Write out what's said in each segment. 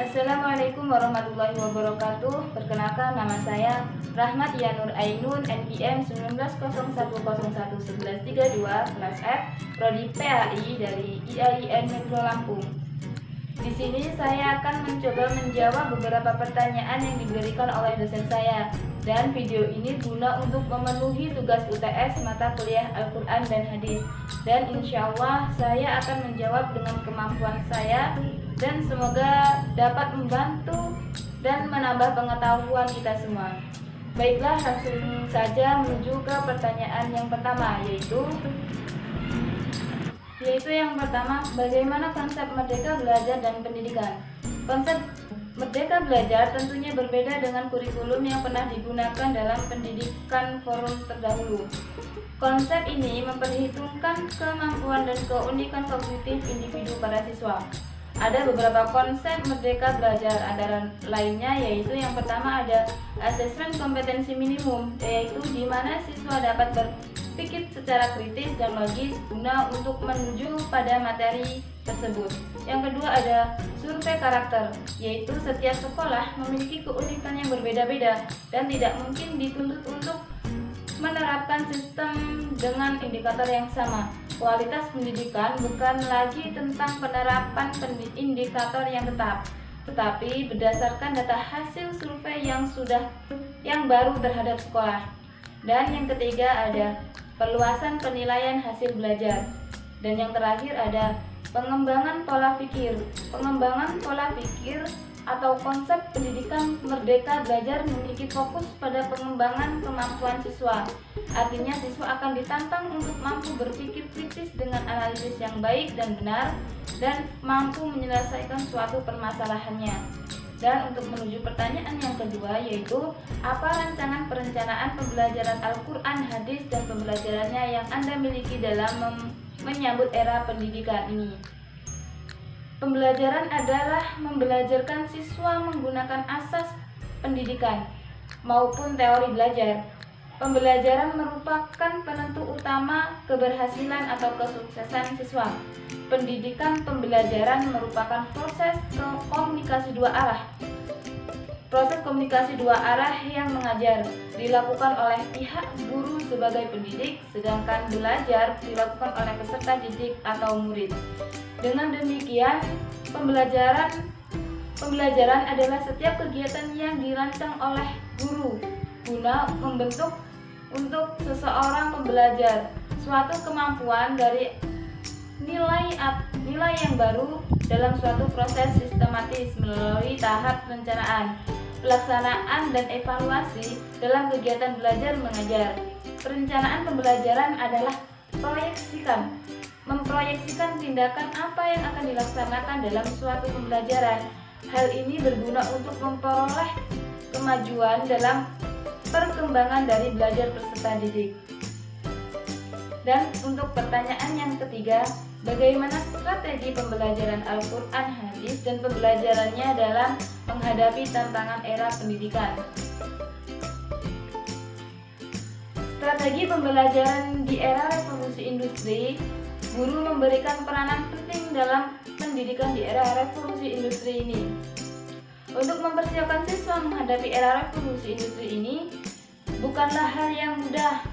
Assalamualaikum warahmatullahi wabarakatuh. Perkenalkan, nama saya Rahmat Yanur Ainun, NPM 1901011132, kelas F, Prodi PAI dari IAIN Metro Lampung. Di sini saya akan mencoba menjawab beberapa pertanyaan yang diberikan oleh dosen saya, dan video ini guna untuk memenuhi tugas UTS mata kuliah Al-Quran dan Hadis. Dan insya Allah saya akan menjawab dengan kemampuan saya, dan semoga dapat membantu dan menambah pengetahuan kita semua. Baiklah, langsung saja menuju ke pertanyaan yang pertama, yaitu yang pertama, bagaimana konsep merdeka belajar dan pendidikan? Konsep merdeka belajar tentunya berbeda dengan kurikulum yang pernah digunakan dalam pendidikan forum terdahulu. Konsep ini memperhitungkan kemampuan dan keunikan kognitif individu para siswa. Ada beberapa konsep merdeka belajar, antara lainnya yaitu yang pertama ada asesmen kompetensi minimum, yaitu di mana siswa dapat berpikir secara kritis dan logis guna untuk menuju pada materi tersebut. Yang kedua ada survei karakter, yaitu setiap sekolah memiliki keunikan yang berbeda-beda dan tidak mungkin dituntut untuk menerapkan sistem dengan indikator yang sama. Kualitas pendidikan bukan lagi tentang penerapan indikator yang tetap, tetapi berdasarkan data hasil survei yang baru terhadap sekolah. Dan yang ketiga ada perluasan penilaian hasil belajar. Dan yang terakhir ada pengembangan pola pikir. Pengembangan pola pikir atau konsep pendidikan merdeka belajar memiliki fokus pada pengembangan kemampuan siswa. Artinya siswa akan ditantang untuk mampu berpikir kritis dengan analisis yang baik dan benar, dan mampu menyelesaikan suatu permasalahannya. Dan untuk menuju pertanyaan yang kedua, yaitu apa rancangan perencanaan pembelajaran Al-Quran, Hadis, dan pembelajarannya yang Anda miliki dalam menyambut era pendidikan ini? Pembelajaran adalah membelajarkan siswa menggunakan asas pendidikan maupun teori belajar. Pembelajaran merupakan penentu utama keberhasilan atau kesuksesan siswa. Pendidikan pembelajaran merupakan proses komunikasi dua arah. Proses komunikasi dua arah yang mengajar dilakukan oleh pihak guru sebagai pendidik, sedangkan belajar dilakukan oleh peserta didik atau murid. Dengan demikian, pembelajaran adalah setiap kegiatan yang dirancang oleh guru guna membentuk untuk seseorang pembelajar suatu kemampuan dari nilai yang baru dalam suatu proses sistematis melalui tahap perencanaan, pelaksanaan, dan evaluasi dalam kegiatan belajar mengajar. Perencanaan pembelajaran adalah memproyeksikan tindakan apa yang akan dilaksanakan dalam suatu pembelajaran. Hal ini berguna untuk memperoleh kemajuan dalam perkembangan dari belajar peserta didik. Dan untuk pertanyaan yang ketiga, bagaimana strategi pembelajaran Al-Quran, Hadis, dan pembelajarannya dalam menghadapi tantangan era pendidikan? Strategi pembelajaran di era revolusi industri. Guru memberikan peranan penting dalam pendidikan di era revolusi industri ini. Untuk mempersiapkan siswa menghadapi era revolusi industri ini bukanlah hal yang mudah.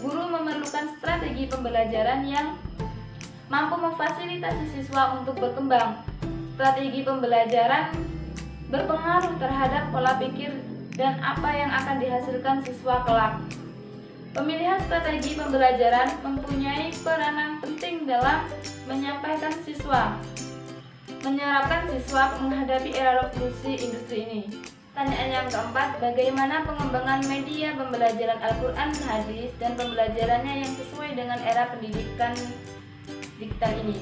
Guru memerlukan strategi pembelajaran yang mampu memfasilitasi siswa untuk berkembang. Strategi pembelajaran berpengaruh terhadap pola pikir dan apa yang akan dihasilkan siswa kelak. Pemilihan strategi pembelajaran mempunyai peranan penting dalam menyerapkan siswa menghadapi era revolusi industri ini. Pertanyaan yang keempat, bagaimana pengembangan media pembelajaran Al-Quran, Hadis, dan pembelajarannya yang sesuai dengan era pendidikan digital ini?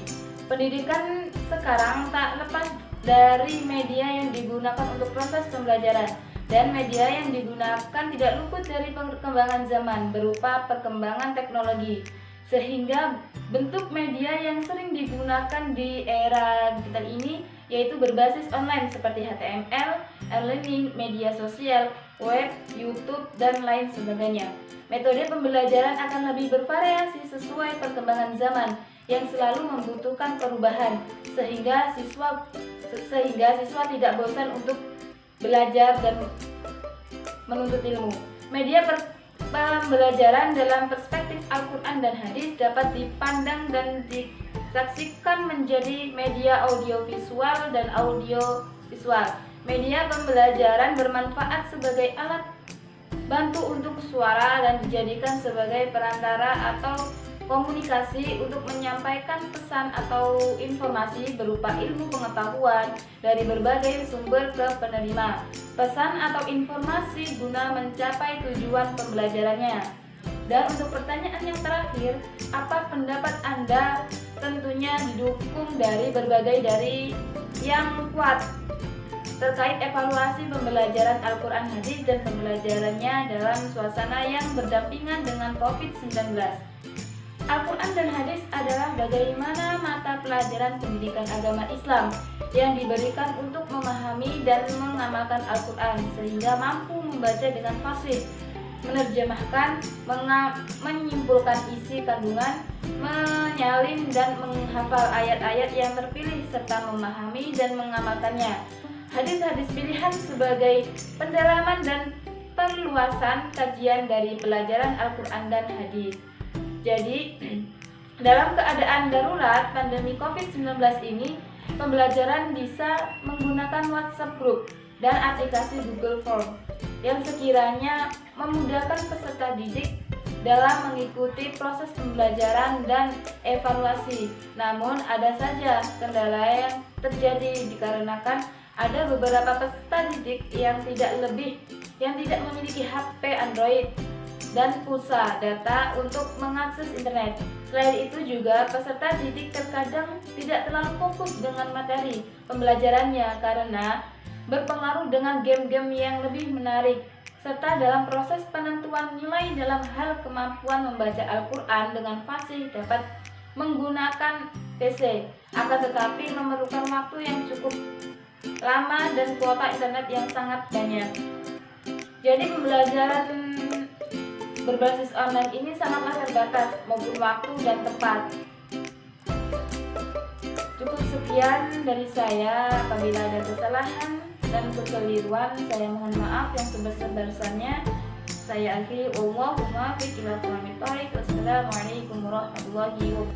Pendidikan sekarang tak lepas dari media yang digunakan untuk proses pembelajaran. Dan media yang digunakan tidak luput dari perkembangan zaman berupa perkembangan teknologi, sehingga bentuk media yang sering digunakan di era digital ini yaitu berbasis online seperti HTML, e-learning, media sosial, web, YouTube, dan lain sebagainya. Metode pembelajaran akan lebih bervariasi sesuai perkembangan zaman yang selalu membutuhkan perubahan, sehingga siswa sehingga siswa tidak bosan untuk belajar dan menuntut ilmu. Media pembelajaran dalam perspektif Al-Quran dan hadis dapat dipandang dan disaksikan menjadi media audiovisual dan audiovisual. Media pembelajaran bermanfaat sebagai alat bantu untuk suara dan dijadikan sebagai perantara atau komunikasi untuk menyampaikan pesan atau informasi berupa ilmu pengetahuan dari berbagai sumber ke penerima pesan atau informasi guna mencapai tujuan pembelajarannya. Dan untuk pertanyaan yang terakhir, apa pendapat Anda? Tentunya didukung dari berbagai dari yang kuat terkait evaluasi pembelajaran Al-Quran hadis dan pembelajarannya dalam suasana yang berdampingan dengan COVID-19. Al-Quran dan hadis adalah bagaimana mata pelajaran pendidikan agama Islam yang diberikan untuk memahami dan mengamalkan Al-Quran sehingga mampu membaca dengan fasih, menerjemahkan, menyimpulkan isi kandungan, menyalin dan menghafal ayat-ayat yang terpilih serta memahami dan mengamalkannya. Hadis-hadis pilihan sebagai pendalaman dan perluasan kajian dari pelajaran Al-Quran dan hadis. Jadi, dalam keadaan darurat pandemi COVID-19 ini, pembelajaran bisa menggunakan WhatsApp Group dan aplikasi Google Form yang sekiranya memudahkan peserta didik dalam mengikuti proses pembelajaran dan evaluasi. Namun, ada saja kendala yang terjadi dikarenakan ada beberapa peserta didik yang tidak memiliki HP Android dan pulsa data untuk mengakses internet. Selain itu juga peserta didik terkadang tidak terlalu fokus dengan materi pembelajarannya karena berpengaruh dengan game-game yang lebih menarik, serta dalam proses penentuan nilai dalam hal kemampuan membaca Al-Quran dengan fasih dapat menggunakan PC, akan tetapi memerlukan waktu yang cukup lama dan kuota internet yang sangat banyak. Jadi pembelajaran berbasis online ini sangatlah terbatas maupun waktu dan tempat. Cukup sekian dari saya. Apabila ada kesalahan dan kekeliruan, saya mohon maaf yang sebesar-besarnya. Saya akhiri. Wassalamualaikum warahmatullahi wabarakatuh.